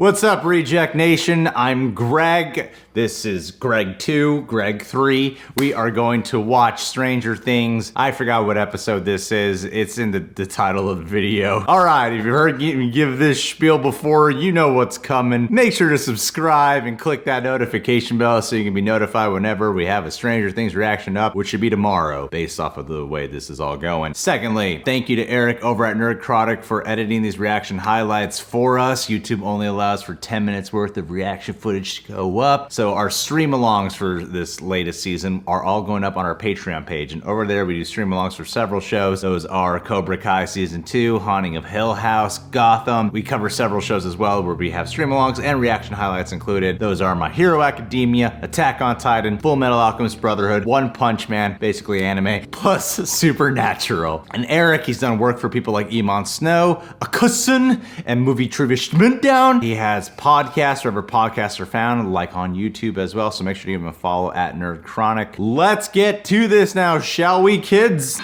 What's up, Reject Nation? I'm Greg. This is Greg 2, Greg 3. We are going to watch Stranger Things. I forgot what episode this is. It's in the title of the video. All right, if you heard me give this spiel before, you know what's coming. Make sure to subscribe and click that notification bell so you can be notified whenever we have a Stranger Things reaction up, which should be tomorrow, based off of the way this is all going. Secondly, thank you to Eric over at Nerdcrotic for editing these reaction highlights for us. YouTube only allows for 10 minutes worth of reaction footage to go up. So our stream-alongs for this latest season are all going up on our Patreon page. And over there we do stream-alongs for several shows. Those are Cobra Kai Season 2, Haunting of Hill House, Gotham. We cover several shows as well where we have stream-alongs and reaction highlights included. Those are My Hero Academia, Attack on Titan, Full Metal Alchemist Brotherhood, One Punch Man, basically anime, plus Supernatural. And Eric, he's done work for people like Iman Snow, Akusun, and Movie Trivia Down. He has podcasts wherever podcasts are found, like on YouTube as well, so make sure to give him a follow at Nerdchronic. Let's get to this now, shall we, kids?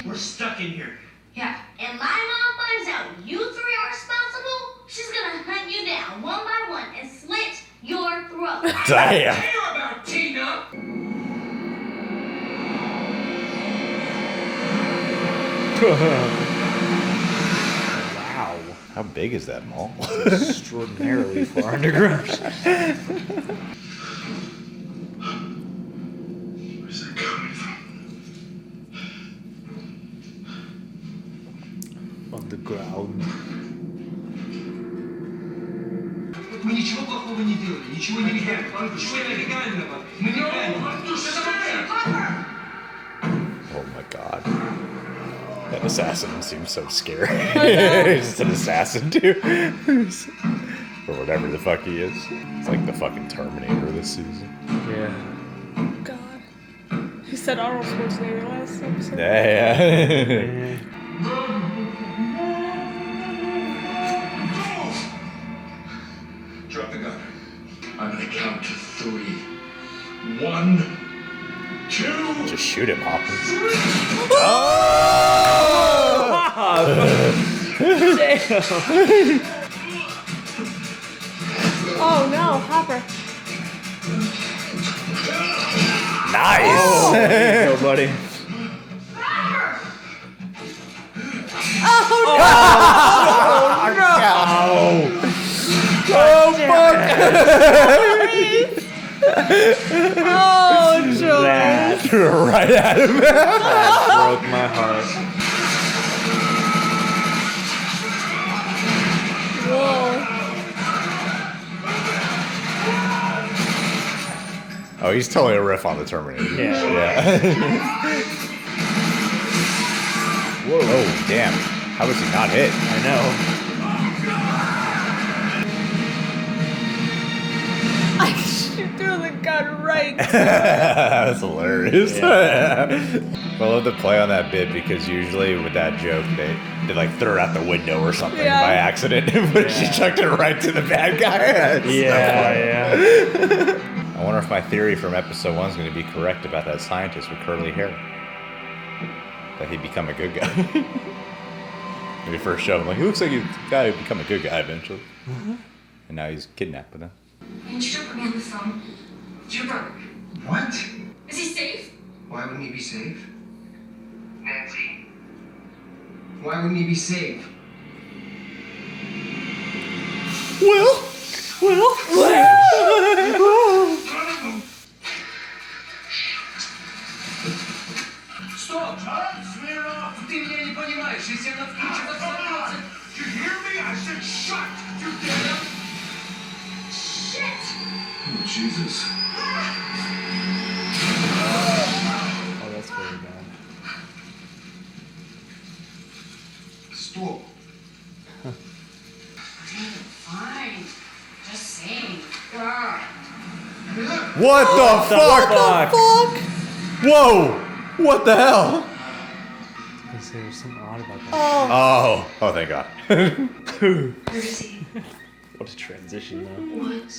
We're stuck in here. Yeah, and my mom finds out you three are responsible, she's gonna hunt you down one by one and slit your throat. Damn. Care about Tina. Wow. How big is that mall? Extraordinarily far underground. Where's that coming from? Underground. Мы ничего плохого не делали, ничего нелегального, ничего нелегального. Мы неправильно. Oh my god. That assassin seems so scary. He's an assassin, too. Or whatever the fuck he is. It's like the fucking Terminator this season. Yeah. God. He said Arnold Schwarzenegger last episode. Yeah. Drop the gun. I'm gonna count to 3. 1, 2. Just shoot him, Hopper. Oh no, Hopper. Nice! Go, buddy. Oh, fuck! Oh, Joe. That Right at him. broke my heart. Whoa. Oh, he's totally a riff on the Terminator. Yeah. Whoa. Oh, damn. How was he not hit? I know. I shoot through the gun right. That's hilarious. Yeah. I love the play on that bit because usually with that joke they like throw it out the window or something by accident, but she chucked it right to the bad guy. Yeah. I wonder if my theory from episode 1 is going to be correct about that scientist with curly hair. That he'd become a good guy. When we first showed him, like, he looks like a guy who'd become a good guy eventually. And now he's kidnapped with them. And you put me on the phone. It's your brother. What? Is he safe? Why wouldn't he be safe? Nancy. Why wouldn't he be safe? Стоп! Ты меня не понимаешь, если она включит взорвется. You hear me? I said shut! You damn! Shit! Oh, Jesus. Oh, that's very bad. Stop. Fine. Just saying. What the fuck? Fuck. Whoa! What the hell? There's something odd about that. Oh, thank God. Where is he? What a transition, though. What?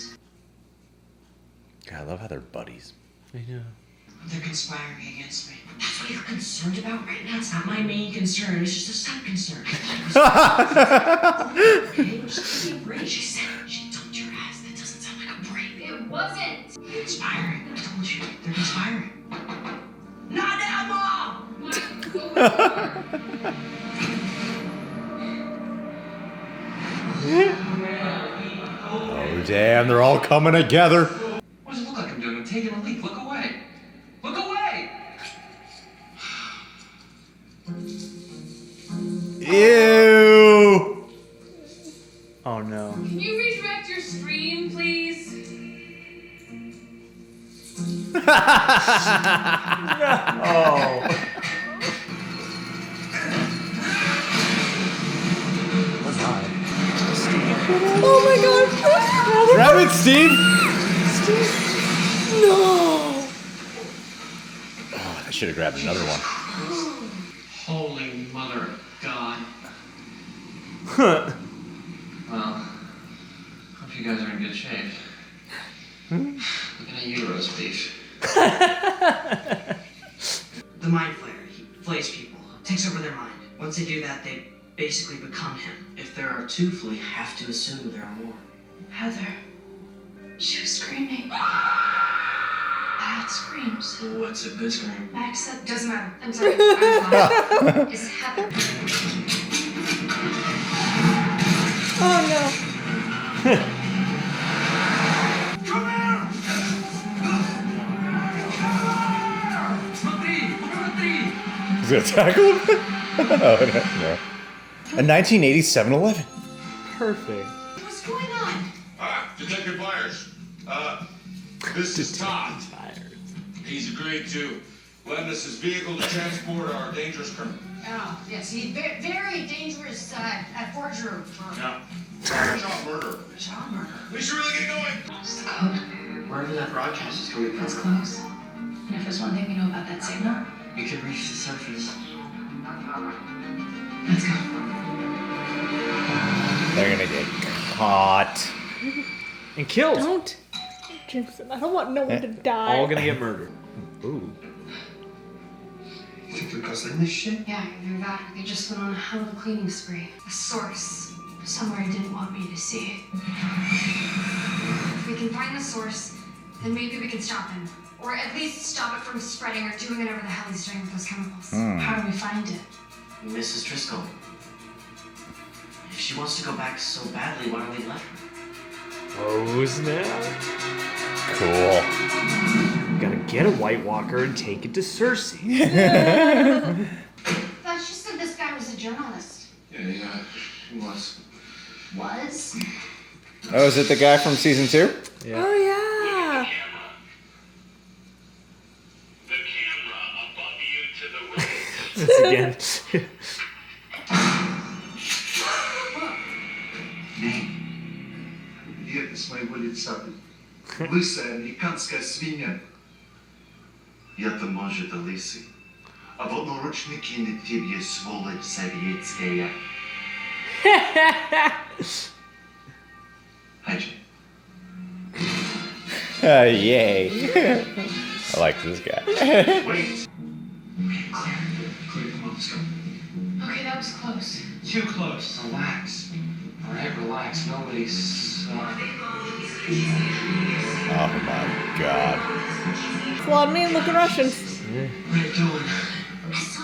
God, I love how they're buddies. I know. They're conspiring against me. That's what you're concerned about right now? It's not my main concern. It's just a sub-concern. Okay, just give me a break. She dumped your ass. That doesn't sound like a break. It wasn't. They're conspiring. I told you. They're conspiring. Not now, Mom! Oh damn, they're all coming together. What does it look like I'm doing? I'm taking a leak. Look away. Look away! Ew. Oh no. Can you redirect your stream, please? Oh. Oh my god! Grab it, Steve. No! Oh, I should have grabbed another one. Holy mother of God. Well, hope you guys are in good shape. Looking at you, roast beef. The Mind Flayer, he flays people, takes over their mind. Once they do that, they basically become him. If there are two, we have to assume there are more. Heather. She was screaming. Bad screams. What's a good scream? Except, doesn't matter. I'm sorry. I'm fine. It's Heather. Oh no. Come here! Смотри! Смотри! Is it a tackle? Oh, no. A 1987 11. Perfect. What's going on? Detective Myers. This is Todd. Tired. He's agreed to lend us his vehicle to transport our dangerous criminal. Oh, yes, he's very dangerous forgery. Yeah. Child murder. Child murder. We should really get going. What's the code? Wherever that broadcast is coming That's from, close. And if there's one thing we know about that signal, you can reach the surface. let's go. They're gonna get caught. And killed. Don't jinx it. I don't want no one to die. All gonna get murdered. Ooh. You think they're guzzling this shit? Yeah, either that or they just went on a hell of a cleaning spree. A source. Somewhere he didn't want me to see. If we can find the source, then maybe we can stop him. Or at least stop it from spreading or doing whatever the hell he's doing with those chemicals. How do we find it? Mrs. Driscoll. If she wants to go back so badly, why don't we let her? Oh snap. Cool. Gotta get a White Walker and take it to Cersei. Thought she said this guy was a journalist. Yeah, he was. Was? Oh, is it the guy from season 2? Yeah. Oh yeah. The camera above you to the right. This again. Привет из моего лица. Лысая американская свинья. Я-то, может, и лысый. А вот наручники на тебе, сволочь советская. Hygiene. Yay. I like this guy. Wait. Okay, Claire. Claire, come on, let's go. Okay, that was close. Too close. Relax. All right, relax. Nobody's. Oh my god. Vladimir, looking Russians. Red Dawn.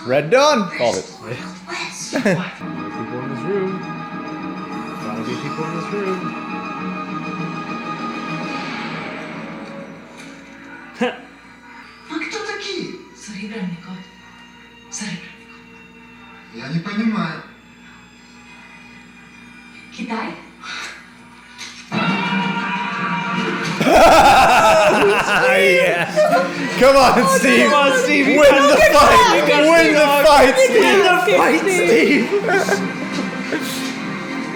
Red Dawn! Called it. West. People in this room. Gotta be people in this room. Вы кто такие? Серебряный кот. Серебряный кот. Я не понимаю. Китай? Yeah. Come on, Steve. Come on, Steve. You Win gotta the get fight. You gotta Win get the on. fight, Steve. Win the fight, Steve.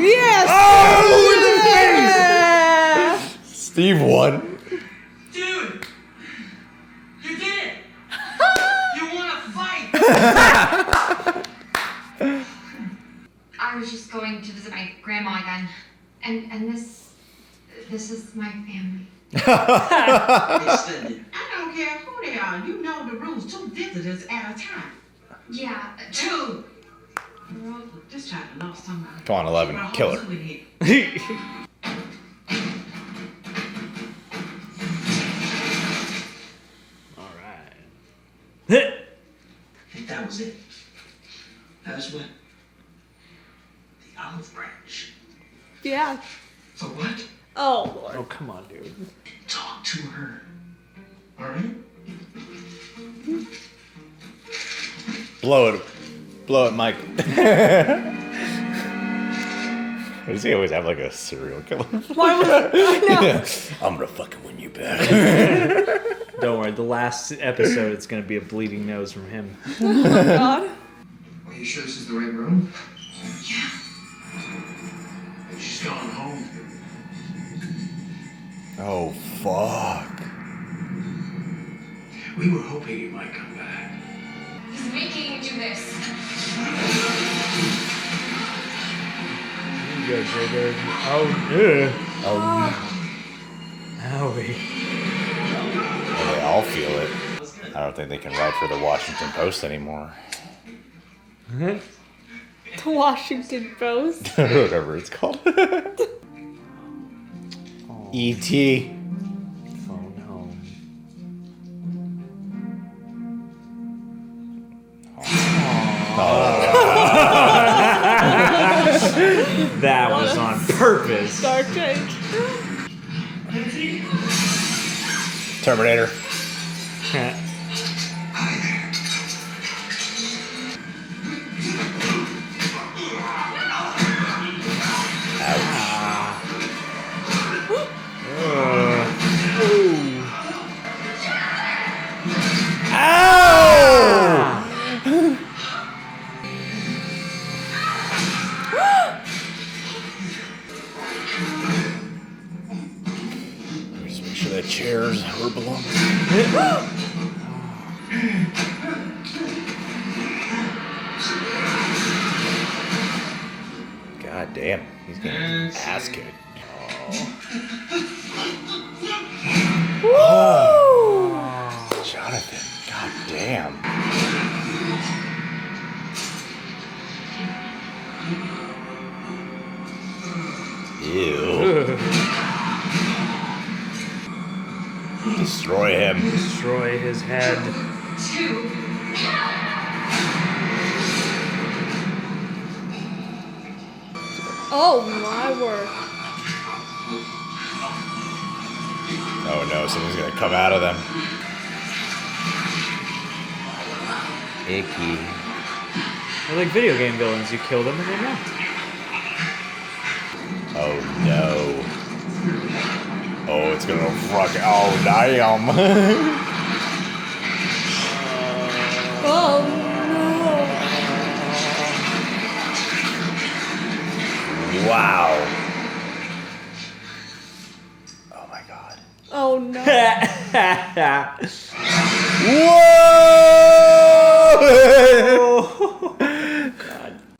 Yes! Oh, in the face. Yeah! Steve won. Dude! You did it! You wanna fight! I was just going to visit my grandma again. And this is my family. Extended. I don't care who they are. You know the rules. 2 visitors at a time. Yeah, 2. Girl, just try to love somebody. Come on, 11. Kill her. Alright. I think that was it. That was what? The olive branch. Yeah. For what? Oh, Lord. Oh, come on, dude. Talk to her. Alright? Blow it, Mike. Why does he always have like a serial killer? Why was I know. I'm gonna fucking win you back. Don't worry, the last episode it's gonna be a bleeding nose from him. Oh, God. Are you sure this is the right room? Yeah. And she's gone home. Oh fuck. We were hoping you might come back. he's making you do this. Here you go, J-Bird. Oh, yeah. Oh, Owie. they all feel it. I don't think they can write for the Washington Post anymore. The Washington Post. Whatever it's called. E.T. Phone home. That was on purpose. Dark change. Terminator. Just make sure that chair's where it belongs. God damn, he's getting his ass kicked. Oh. Jonathan, god damn. Ew. Destroy him. Destroy his head. 2. Oh, my word. Oh no, something's gonna come out of them. Icky. They're like video game villains. You kill them and they melt. Oh no. Oh, it's gonna fuck. Oh, damn. Oh, Wow. Oh my god. no. Oh, no. Whoa!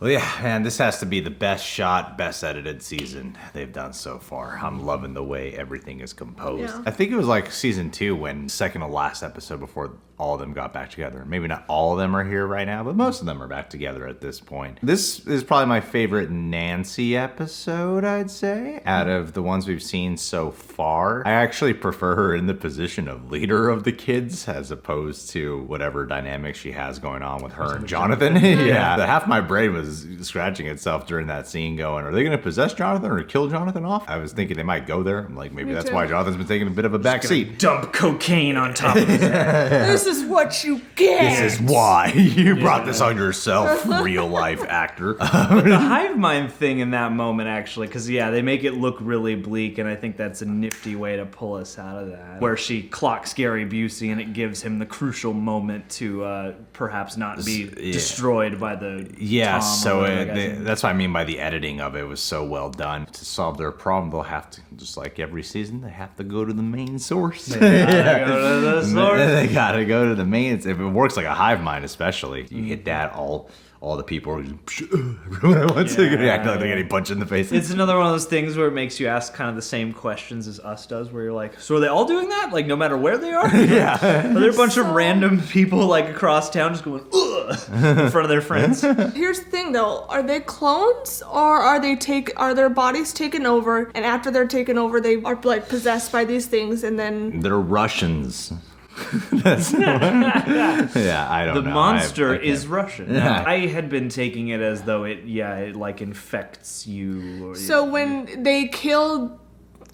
Well, yeah, man, this has to be the best shot, best edited season they've done so far. I'm loving the way everything is composed. Yeah. I think it was like season 2 when second to last episode before all of them got back together. Maybe not all of them are here right now, but most of them are back together at this point. This is probably my favorite Nancy episode, I'd say, out of the ones we've seen so far. I actually prefer her in the position of leader of the kids as opposed to whatever dynamic she has going on with her and Jonathan. Yeah, the half my brain was scratching itself during that scene going, are they going to possess Jonathan or kill Jonathan off? I was thinking they might go there. I'm like, maybe that's why Jonathan's been taking a bit of a back seat. Dump cocaine on top of his head. This is what you get. This is why you brought this on yourself, real life actor. The hive mind thing in that moment, actually, because yeah, they make it look really bleak, and I think that's a nifty way to pull us out of that. Where she clocks Gary Busey, and it gives him the crucial moment to perhaps not be destroyed by the Yeah, Tom so or whatever that guy's name. that's what I mean by the editing of it was so well done. To solve their problem, they'll have to, just like every season, they have to go to the main source. They gotta go to the source. They gotta go to the main. If it works like a hive mind, especially, you hit that all all the people are everyone wants to act like they're getting punched in the face. It's another one of those things where it makes you ask kind of the same questions as Us does, where you're like, so are they all doing that? Like, no matter where they are? Yeah. Are there a bunch of random people, like, across town just going, ugh, in front of their friends? Here's the thing, though. Are they clones, or are their bodies taken over, and after they're taken over, they are, like, possessed by these things, and then... They're Russians. Yeah, I don't know. The monster I can't- is Russian. Yeah. I had been taking it as though it like infects you. So when they killed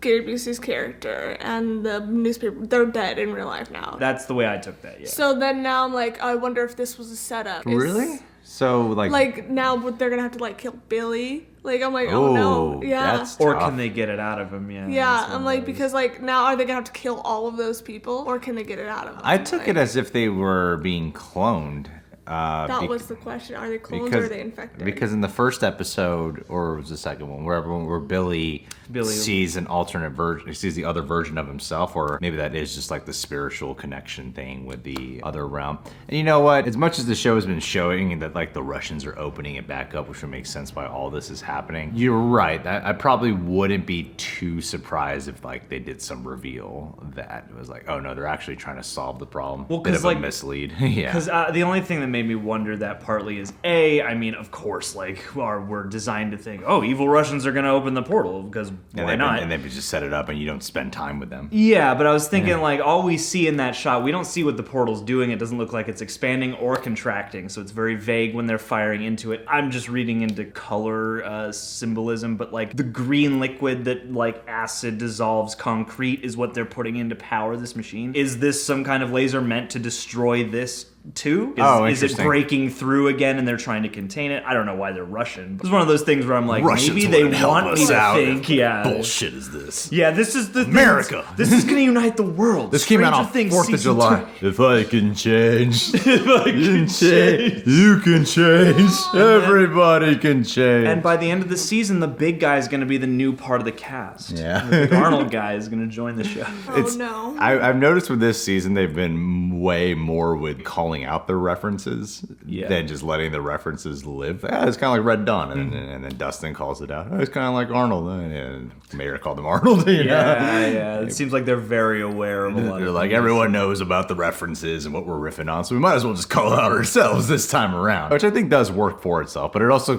Gary Busey's character and the newspaper, they're dead in real life now. That's the way I took that, yeah. So then now I'm like, I wonder if this was a setup. Really? So Like now they're gonna have to like kill Billy. Like I'm like, oh no, yeah. That's Or tough. can they get it out of him? Yeah. Yeah, that's one I'm of like, those. because like now are they gonna have to kill all of those people, or can they get it out of them? I took it as if they were being cloned. That was the question. Are they clones or are they infected? Because in the first episode, or it was the second one, where Billy sees an alternate version, he sees the other version of himself, or maybe that is just like the spiritual connection thing with the other realm. And you know what? As much as the show has been showing that like the Russians are opening it back up, which would make sense why all this is happening, you're right. I probably wouldn't be too surprised if like they did some reveal that it was like, oh no, they're actually trying to solve the problem. Well, Bit 'cause, of like- a mislead. Yeah. Because the only thing that made me wonder that partly is I mean, of course, like we're designed to think, oh, evil Russians are going to open the portal because why not? And they just set it up, and you don't spend time with them. Yeah, but I was thinking like all we see in that shot, we don't see what the portal's doing. It doesn't look like it's expanding or contracting, so it's very vague when they're firing into it. I'm just reading into color symbolism, but like the green liquid that like acid dissolves concrete is what they're putting in to power this machine. Is this some kind of laser meant to destroy this too? Is it interesting. breaking through again and they're trying to contain it? I don't know why they're Russian. It's one of those things where I'm like, Russians maybe they wouldn't help want me us to out. think, yeah. Bullshit is this? Yeah, this is the America. This is gonna unite the world. This came out on Stranger Things 4th of season July. 2. If I can change, If I can change. you can change. Everybody can change. And by the end of the season, the big guy is going to be the new part of the cast. Yeah. The big Arnold guy is going to join the show. oh no. I've noticed with this season, they've been way more with calling out their references than just letting the references live. It's kind of like Red Dawn, and then Dustin calls it out. It's kind of like Arnold, and Mayor called him Arnold. You know? Yeah. It seems like they're very aware of a lot They're of like, things. everyone knows about the references and what we're riffing on, so we might as well just call it out ourselves this time around. Which I think does work for itself, but it also,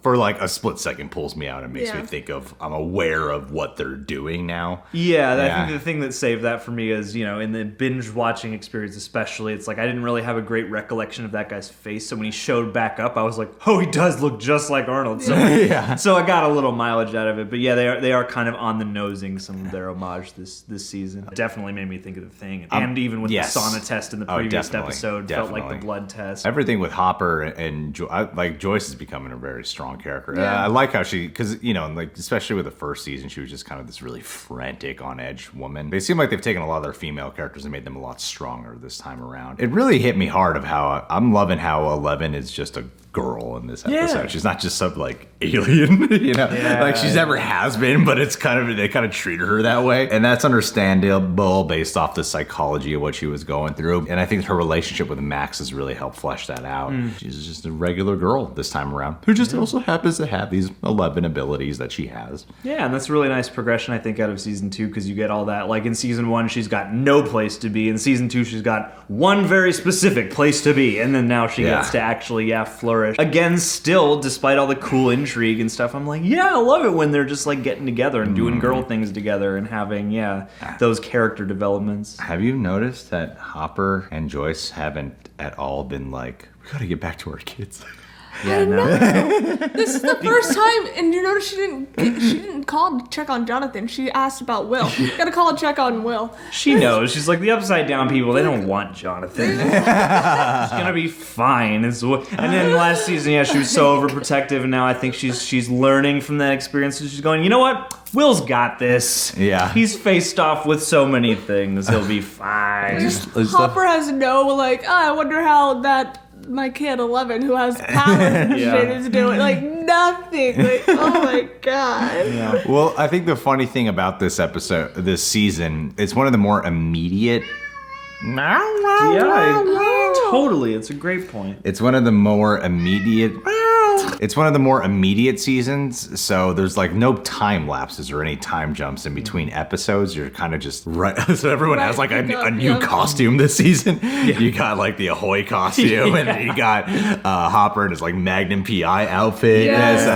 for like a split second, pulls me out and makes me think of, I'm aware of what they're doing now. Yeah, I think the thing that saved that for me is, in the binge watching experience especially, it's like I didn't really have a great recollection of that guy's face, so when he showed back up, I was like, oh, he does look just like Arnold. So, so I got a little mileage out of it, but yeah, they are kind of on the nosing some of their homage this season. It definitely made me think of the thing, and even with the sauna test in the previous episode, felt like the blood test. Everything with Hopper and Joyce is becoming a very strong character. Yeah. I like how she, because like especially with the first season, she was just kind of this really frantic, on edge woman. They seem like they've taken a lot of their female characters and made them a lot stronger this time around. It really hit me hard of how I'm loving how Eleven is just a girl in this episode. Yeah. She's not just some like alien, like she's never has been, but it's they kind of treated her that way, and that's understandable based off the psychology of what she was going through. And I think her relationship with Max has really helped flesh that out. She's just a regular girl this time around who just also happens to have these 11 abilities that she has. Yeah, and that's a really nice progression, I think, out of season 2, because you get all that. Like in season 1, she's got no place to be. In season 2, she's got one very specific place to be, and then now she gets to actually flourish. Again, still, despite all the cool intrigue and stuff, I'm like, yeah, I love it when they're just like getting together and doing girl things together and having those character developments. Have you noticed that Hopper and Joyce haven't at all been like, we gotta get back to our kids? Yeah, no. This is the first time, and you notice she didn't call to check on Jonathan. She asked about Will. Gotta call and check on Will. She knows. She's like, the upside down people, they don't want Jonathan. It's gonna be fine. And then last season, she was so overprotective, and now I think she's learning from that experience. And she's going, you know what? Will's got this. Yeah. He's faced off with so many things. He'll be fine. Hopper has no I wonder how my kid 11 who has powers and shit is doing nothing. Oh my god. Yeah. Well, I think the funny thing about this season, it's one of the more immediate Totally. It's a great point. It's one of the more immediate. It's one of the more immediate seasons, so there's like no time lapses or any time jumps in between episodes. You're kind of just right. So everyone has like a new costume this season. Yeah. You got like the Ahoy costume, and then you got Hopper in his like Magnum PI outfit. Yes.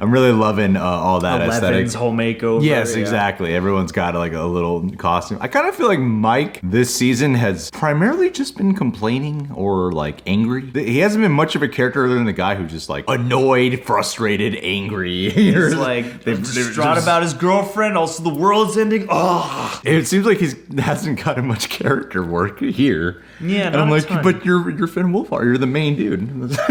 I'm really loving all that aesthetic. Whole makeover. Yes, exactly. Everyone's got like a little costume. I kind of feel like Mike this season has primarily just been complaining or like angry. He hasn't been much of a character other than the guy who just like annoyed, frustrated, angry. He's like distraught about his girlfriend. Also, the world's ending. Oh, it seems like he hasn't gotten much character work here. Yeah, and I'm like, but you're Finn Wolfhard. You're the main dude.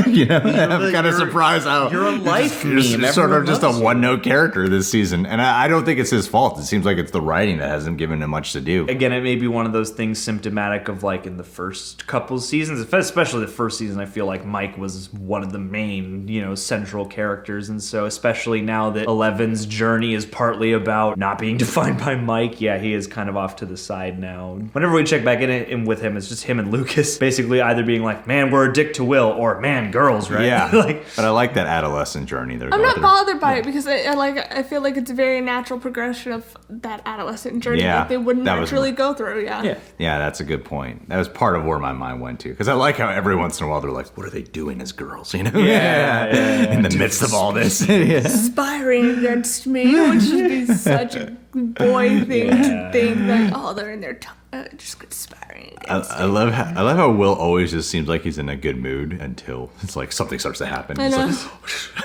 You know, I'm kind of surprised how you're a life meme. You're sort of just a one-note character this season, and I don't think it's his fault. It seems like it's the writing that hasn't given him much to do. Again, it may be one of those things symptomatic of like in the first couple seasons, especially the first season. I feel like Mike was one of the main, central characters, and so especially now that Eleven's journey is partly about not being defined by Mike, he is kind of off to the side now. Whenever we check back in with him, it's just him and Lucas basically either being like, man, we're a dick to Will, or man, girls, right? Yeah. But I like that adolescent journey. I'm not bothered by it because I feel like it's a very natural progression of that adolescent journey that they wouldn't naturally go through. Yeah, that's a good point. That was part of where my mind went to, because I like how every once in a while they're like, what are they doing as girls? In the midst of all this. Conspiring against me, which would be such a boy thing to think that, they're in their just conspiring against I love how Will always just seems like he's in a good mood until it's like something starts to happen. I know.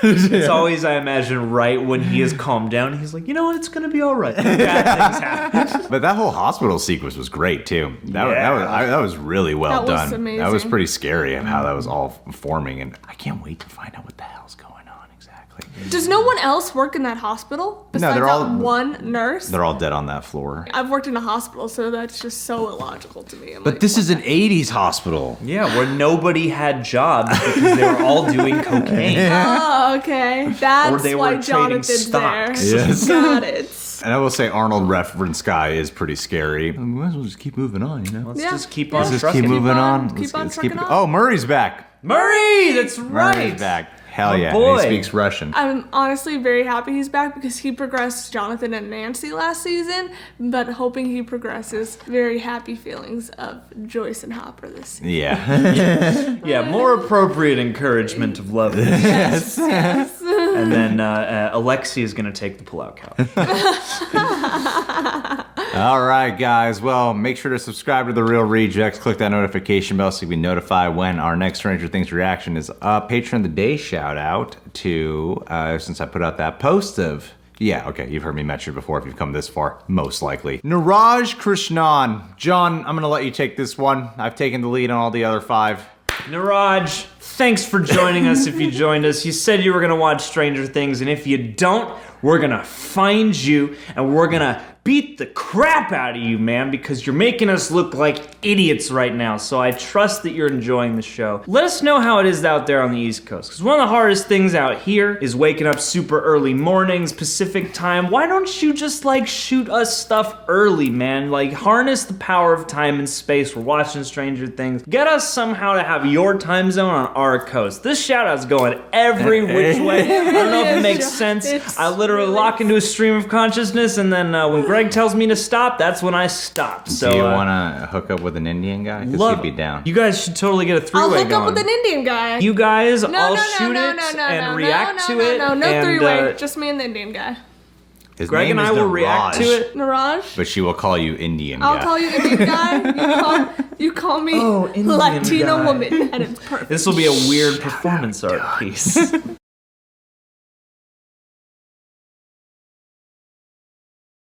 It's always, I imagine, right when he is calmed down, he's like, you know what, it's gonna be all right. Bad things happen. But that whole hospital sequence was great too. That was really well done. Was amazing. That was pretty scary of how that was all forming, and I can't wait to find out what the hell's going on exactly. Does no one else work in that hospital besides they're all one nurse? They're all dead on that floor. I've worked in a hospital, so that's just so illogical to me. But this is an 80s hospital. Yeah, where nobody had jobs because they were all doing cocaine. Oh, okay. That's or they why were Jonathan's stocks. there. Yes. Got it. And I will say Arnold reference guy is pretty scary. We might as well just keep moving on, Let's just keep on Let's trucking. keep moving on. Keep on trucking on. Oh, Murray's back. Murray, that's right. Murray's back. Hell yeah, boy. and he speaks Russian. I'm honestly very happy he's back because he progressed Jonathan and Nancy last season, but hoping he progresses very happy feelings of Joyce and Hopper this season. Yeah. More appropriate encouragement of love. Yes. And then Alexi is going to take the pull-out couch. All right, guys. Well, make sure to subscribe to The Real Rejects. Click that notification bell so you can be notified when our next Stranger Things reaction is up. Patron of the Day shout out to, since I put out that post of, you've heard me mention it before if you've come this far, most likely. Niraj Krishnan. John, I'm going to let you take this one. I've taken the lead on all the other 5. Niraj, thanks for joining us if you joined us. You said you were going to watch Stranger Things, and if you don't, we're going to find you, and we're going to beat the crap out of you, man, because you're making us look like idiots right now. So I trust that you're enjoying the show. Let us know how it is out there on the East Coast, because one of the hardest things out here is waking up super early mornings, Pacific time. Why don't you just shoot us stuff early, man? Harness the power of time and space. We're watching Stranger Things. Get us somehow to have your time zone on our coast. This shout out's going every which way. I don't know if it makes sense. I literally lock into a stream of consciousness, and then when Greg tells me to stop, that's when I stop. So do you want to hook up with an Indian guy? Because he'd be down. You guys should totally get a three-way I'll hook going. up with an Indian guy. You guys all shoot it and react to it. No three-way. Just me and the Indian guy. Greg and I will react to it. Niraj. But she will call you Indian I'll guy. call you Indian guy. You call me Latino woman. And it's perfect. This will be a weird performance art piece.